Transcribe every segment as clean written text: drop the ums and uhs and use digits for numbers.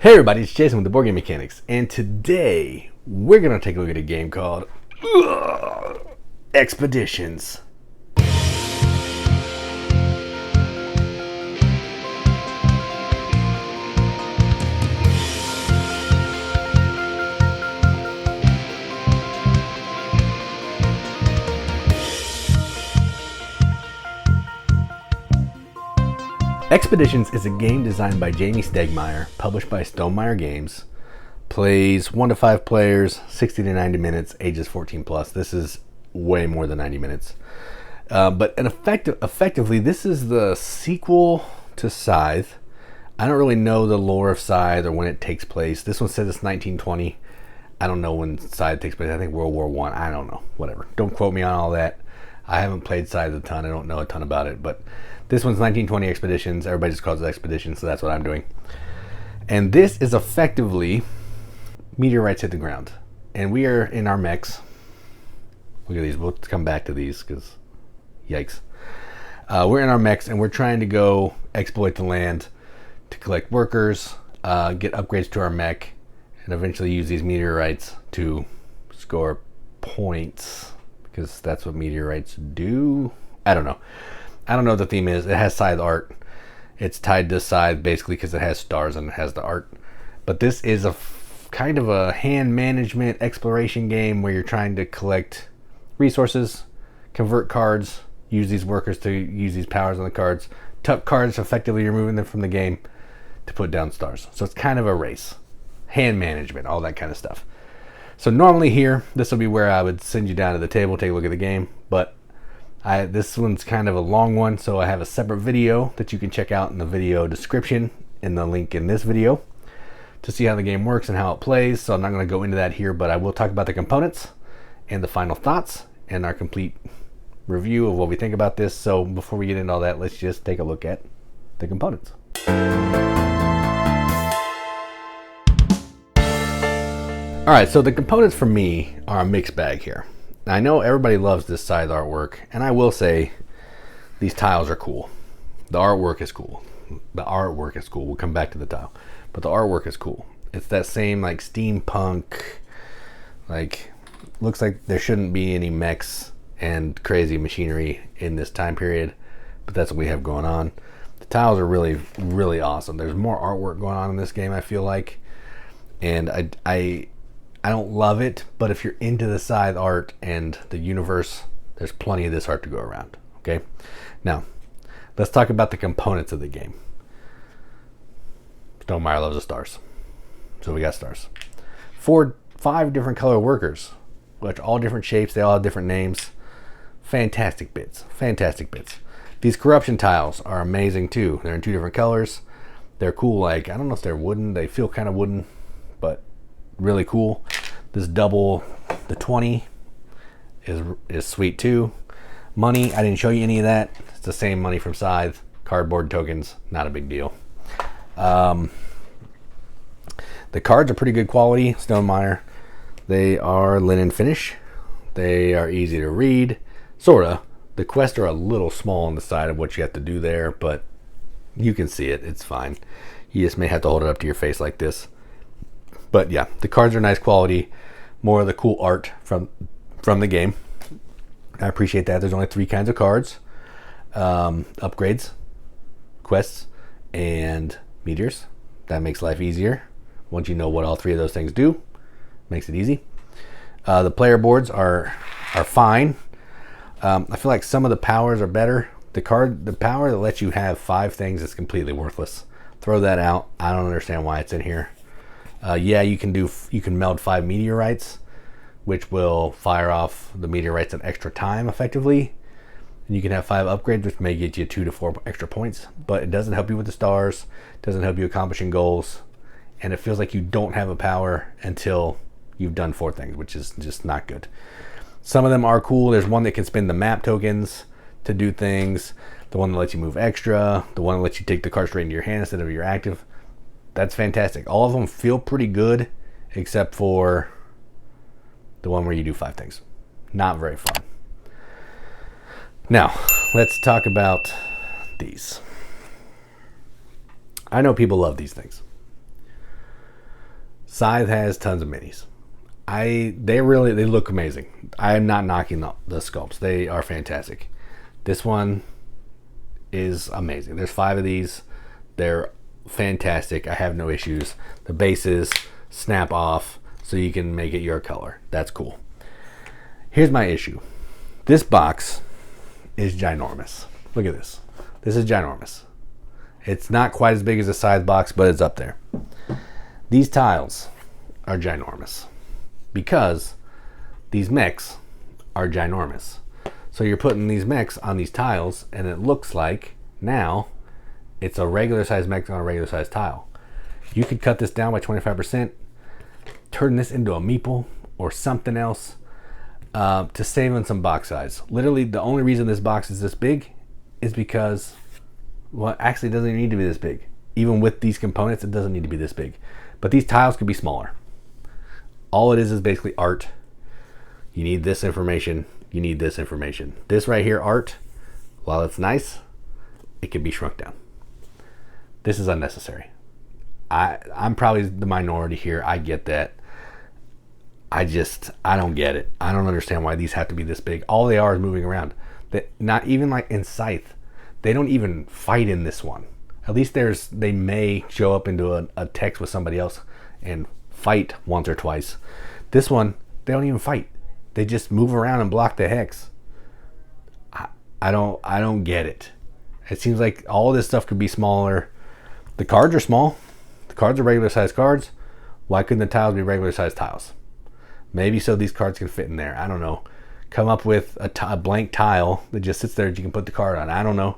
Hey everybody, it's Jason with the Board Game Mechanics, and today we're going to take a look at a game called Expeditions. Expeditions is a game designed by Jamie Stegmaier, published by Stonemaier Games. Plays 1 to 5 players, 60 to 90 minutes, ages 14 plus. This is way more than 90 minutes. But effectively, this is the sequel to Scythe. I don't really know the lore of Scythe or when it takes place. This one says it's 1920. I don't know when Scythe takes place. I think World War I. I don't know. Whatever. Don't quote me on all that. I haven't played Scythe a ton. I don't know a ton about it, but this one's 1920 Expeditions. Everybody just calls it Expeditions, so that's what I'm doing. And this is effectively meteorites hit the ground. And we are in our mechs. Look at these. We'll come back to these because, yikes. We're in our mechs and we're trying to go exploit the land to collect workers, get upgrades to our mech, and eventually use these meteorites to score points. Because that's what meteorites do. I don't know what the theme is. It has Scythe art. It's tied to Scythe basically because it has stars and it has the art. But this is a kind of a hand management exploration game where you're trying to collect resources, convert cards, use these workers to use these powers on the cards. Tuck cards, effectively removing them from the game to put down stars. So it's kind of a race. Hand management, all that kind of stuff. So normally here, this will be where I would send you down to the table, take a look at the game. But this one's kind of a long one, so I have a separate video that you can check out in the video description in the link in this video to see how the game works and how it plays. So I'm not going to go into that here, but I will talk about the components and the final thoughts and our complete review of what we think about this. So before we get into all that, let's just take a look at the components. Alright, so the components for me are a mixed bag here. Now, I know everybody loves this Scythe artwork, and I will say these tiles are cool. The artwork is cool. We'll come back to the tile. But the artwork is cool. It's that same like steampunk, like looks like there shouldn't be any mechs and crazy machinery in this time period, but that's what we have going on. The tiles are really, really awesome. There's more artwork going on in this game, I feel like. And I don't love it, but if you're into the Scythe art and the universe, there's plenty of this art to go around, okay? Now, let's talk about the components of the game. Stonemaier loves the stars. So we got stars. 5 different color workers, which all different shapes, they all have different names. Fantastic bits, fantastic bits. These corruption tiles are amazing too. They're in 2 different colors. They're cool, like, I don't know if they're wooden, they feel kind of wooden, but really cool. This double, the 20 is sweet too. Money, I didn't show you any of that. It's the same money from Scythe. Cardboard tokens, not a big deal. The cards are pretty good quality, Stonemaier. They are linen finish. They are easy to read, sorta. The quests are a little small on the side of what you have to do there, but you can see it, it's fine. You just may have to hold it up to your face like this. But yeah, the cards are nice quality. More of the cool art from the game. I appreciate that. There's only 3 kinds of cards. Upgrades, quests, and meteors. That makes life easier. Once you know what all 3 of those things do, makes it easy. The player boards are fine. I feel like some of the powers are better. The power that lets you have 5 things is completely worthless. Throw that out. I don't understand why it's in here. Yeah, you can meld 5 meteorites, which will fire off the meteorites an extra time effectively. And you can have 5 upgrades, which may get you 2 to 4 extra points, but it doesn't help you with the stars, doesn't help you accomplishing goals, and it feels like you don't have a power until you've done 4 things, which is just not good. Some of them are cool. There's one that can spend the map tokens to do things, the one that lets you move extra, the one that lets you take the card straight into your hand instead of your active. That's fantastic. All of them feel pretty good, except for the one where you do 5 things. Not very fun. Now, let's talk about these. I know people love these things. Scythe has tons of minis. They look amazing. I am not knocking the sculpts. They are fantastic. This one is amazing. There's 5 of these. They're fantastic. I have no issues. The bases snap off so you can make it your color. That's cool. Here's my issue. This box is ginormous. Look at this. This is ginormous. It's not quite as big as a Scythe box, but it's up there. These tiles are ginormous because these mechs are ginormous. So you're putting these mechs on these tiles, and it looks like now it's a regular size mech on a regular size tile. You could cut this down by 25%, turn this into a meeple or something else to save on some box size. Literally, the only reason this box is this big is because, well, actually it doesn't even need to be this big. Even with these components, it doesn't need to be this big. But these tiles could be smaller. All it is basically art. You need this information. You need this information. This right here, art, while it's nice, it can be shrunk down. This is unnecessary. I'm probably the minority here. I get that. I don't get it. I don't understand why these have to be this big. All they are is moving around. Not even like in Scythe. They don't even fight in this one. At least they may show up into a text with somebody else and fight once or twice. This one, they don't even fight. They just move around and block the hex. I don't get it. It seems like all this stuff could be smaller. The cards are small. The cards are regular sized cards. Why couldn't the tiles be regular sized tiles? Maybe so these cards can fit in there. I don't know. Come up with a blank tile that just sits there that you can put the card on. I don't know.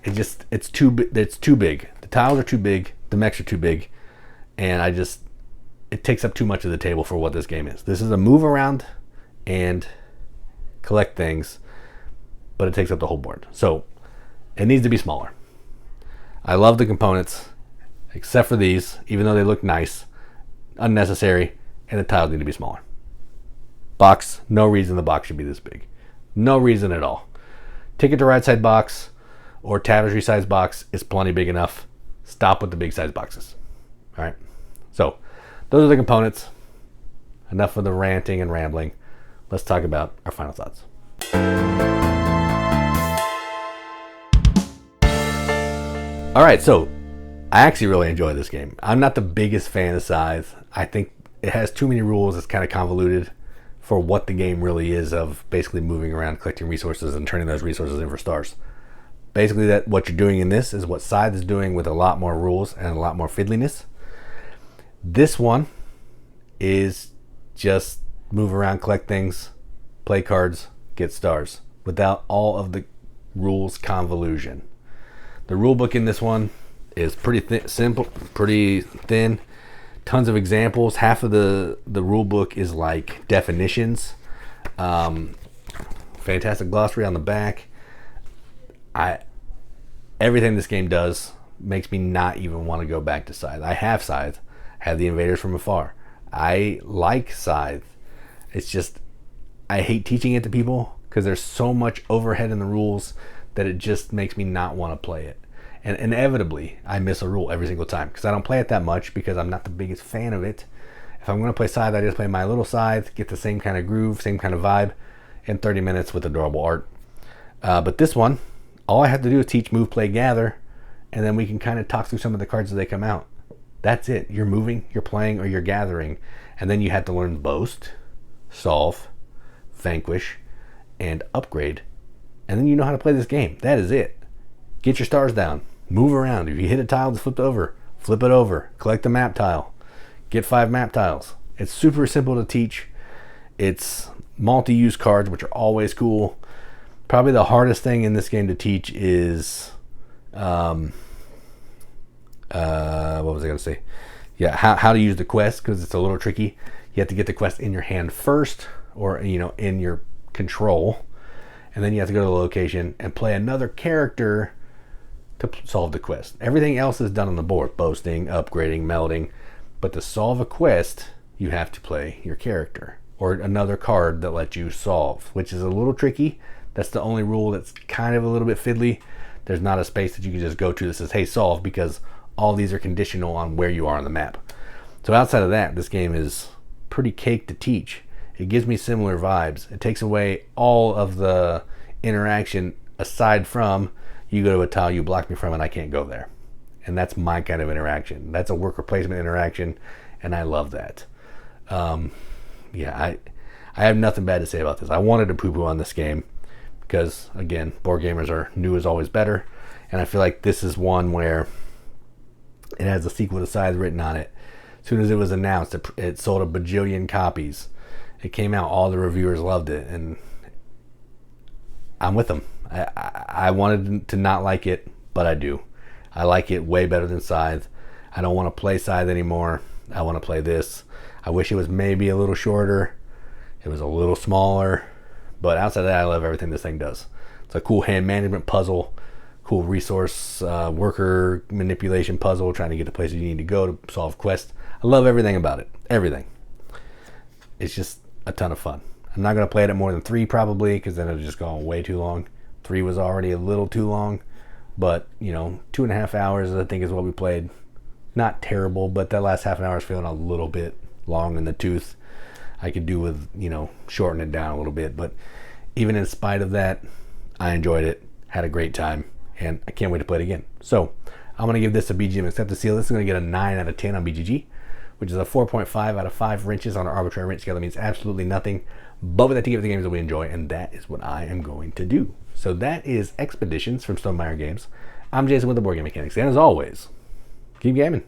It's too big. The tiles are too big. The mechs are too big. And it takes up too much of the table for what this game is. This is a move around and collect things, but it takes up the whole board. So it needs to be smaller. I love the components, except for these, even though they look nice, unnecessary, and the tiles need to be smaller. Box, no reason the box should be this big. No reason at all. Ticket to Ride side box or tapestry size box is plenty big enough. Stop with the big size boxes. All right. So those are the components. Enough of the ranting and rambling. Let's talk about our final thoughts. All right, so I actually really enjoy this game. I'm not the biggest fan of Scythe. I think it has too many rules. It's kind of convoluted for what the game really is, of basically moving around, collecting resources, and turning those resources in for stars. Basically, that what you're doing in this is what Scythe is doing with a lot more rules and a lot more fiddliness. This one is just move around, collect things, play cards, get stars, without all of the rules convolution. The rule book in this one is pretty simple, pretty thin. Tons of examples. Half of the rule book is like definitions. Fantastic glossary on the back. Everything this game does makes me not even want to go back to Scythe. I have Scythe, have the Invaders from Afar. I like Scythe. It's just, I hate teaching it to people because there's so much overhead in the rules that it just makes me not want to play it. And inevitably, I miss a rule every single time because I don't play it that much because I'm not the biggest fan of it. If I'm going to play Scythe, I just play my little Scythe, get the same kind of groove, same kind of vibe in 30 minutes with adorable art. But this one, all I have to do is teach, move, play, gather, and then we can kind of talk through some of the cards as they come out. That's it. You're moving, you're playing, or you're gathering. And then you have to learn Boast, Solve, Vanquish, and Upgrade. And then you know how to play this game. That is it. Get your stars down. Move around. If you hit a tile that's flipped over, flip it over. Collect the map tile. Get 5 map tiles. It's super simple to teach. It's multi-use cards, which are always cool. Probably the hardest thing in this game to teach is what was I going to say? Yeah, how to use the quest, because it's a little tricky. You have to get the quest in your hand first, or in your control, and then you have to go to the location and play another character to solve the quest. Everything else is done on the board: boasting, upgrading, melding. But to solve a quest, you have to play your character or another card that lets you solve, which is a little tricky. That's the only rule that's kind of a little bit fiddly. There's not a space that you can just go to that says, hey, solve, because all these are conditional on where you are on the map. So outside of that, this game is pretty cake to teach. It gives me similar vibes. It takes away all of the interaction aside from you go to a tile you block me from and I can't go there. And that's my kind of interaction. That's a worker placement interaction, and I love that. I have nothing bad to say about this. I wanted to poo-poo on this game because, again, board gamers are new is always better. And I feel like this is one where it has a sequel to Scythe written on it. As soon as it was announced, it sold a bajillion copies. It came out, all the reviewers loved it, and I'm with them. I wanted to not like it, but I do. I like it way better than Scythe. I don't want to play Scythe anymore. I want to play this. I wish it was maybe a little shorter. It was a little smaller. But outside of that, I love everything this thing does. It's a cool hand management puzzle, cool resource worker manipulation puzzle, trying to get to places you need to go to solve quests. I love everything about it. Everything. It's just a ton of fun. I'm not going to play it at more than 3 probably, because then it'll just go on way too long. 3 was already a little too long. But, 2.5 hours I think is what we played. Not terrible, but that last half an hour is feeling a little bit long in the tooth. I could do with, shorten it down a little bit. But even in spite of that, I enjoyed it, had a great time, and I can't wait to play it again. So I'm going to give this a BGM Accept the Seal. This is going to get a 9 out of 10 on BGG, which is a 4.5 out of 5 wrenches on our arbitrary wrench scale. That means absolutely nothing. But with that, to give the games that we enjoy, and that is what I am going to do. So that is Expeditions from Stonemaier Games. I'm Jason with the Board Game Mechanics, and as always, keep gaming.